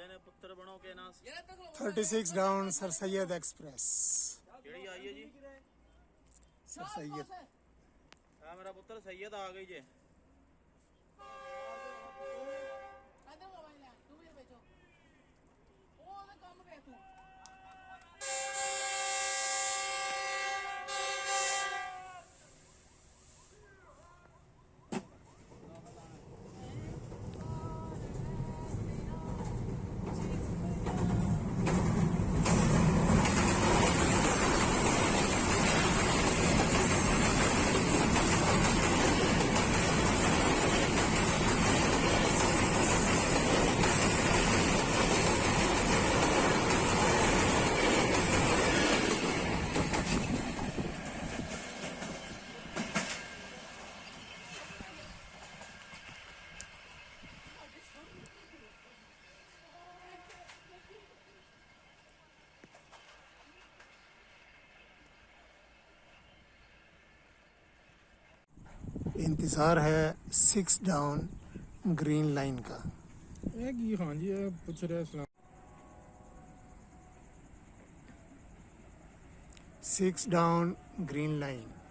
बड़े ने पुत्र बनो के ना 36 डाउन सर सैयद एक्सप्रेस। केड़ी आई है जी? सर सैयद हाँ मेरा पुत्र सैयद आ गई जे। इंतज़ार है 6 डाउन ग्रीन लाइन का। हाँ जी पूछ रहे हैं 6 डाउन ग्रीन लाइन।